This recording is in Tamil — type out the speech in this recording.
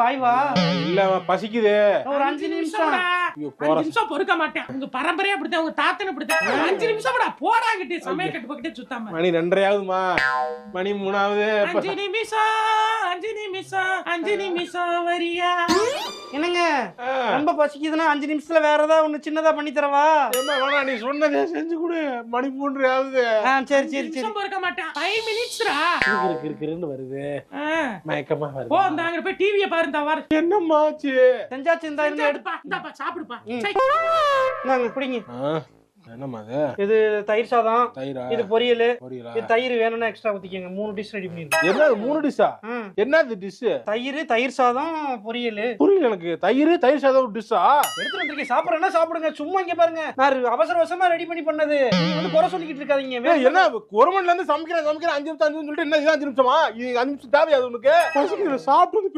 வாய் வா. இல்ல பசிக்குது. ஒரு 5 நிமிஷம். 5 நிமிஷம் பொறுக்க மாட்டேன். உங்க பரம்பரையா அப்படிதான், உங்க தாத்தனை அப்படிதான். 5 நிமிஷம் போடாங்கிட்டு சமய கட்டு பக்கிட்டே சுத்தாம. மணி 2:30 மணி 3 5 நிமிஷம் வரியா? என்னங்க ரொம்ப பசிக்குதுன்னா 5 நிமிஷத்துல வேற ஏதாவது ஒண்ணு சின்னதா பண்ணி தரவா? வேணா, நீ சொன்னதே செஞ்சு கொடு. மணி 3 சரி சரி சரி. பொறுக்க மாட்டேன். 5 மினிட்ஸ்ரா. இருக்குன்னு வருது. மயக்கமா வருது. போ அங்க போய் டிவியை பாருங்க. வர என்னமாச்சு? செஞ்சாச்சு. இந்தாப்பா சாப்பிடுப்பா. நாங்க குடிங்க. என்னமா அது? இது தயிர் சாதம். தயிரா? இது பொரியல். பொரியலா? இது தயிர் வேணும்னா எக்ஸ்ட்ரா ஊத்திக்கங்க. 3 டிஷ் ரெடி பண்ணிருக்கேன். என்னது 3 டிஷ்ஷா? என்னது டிஷ்? தயிர் சாதம் பொரியல். புரியல எனக்கு. தயிர் சாதம் டிஷ்ஷா? எடுத்து வந்திருக்கேன். சாப்பிடுறேன்னா சாப்பிடுங்க. சும்மா இங்க பாருங்க. நான் அவசரமா ரெடி பண்ணி பண்ணது. நீங்க வந்து குறை சொல்லிக்கிட்டு இருக்காதீங்க. என்ன 1 மணில இருந்து சமைக்கிறேன் 5 நிமிஷம் சொல்லிட்டு என்ன 5 நிமிஷமா? இது 5 நிமிஷம் தேவையா உனக்கு? சாப்பிட்டு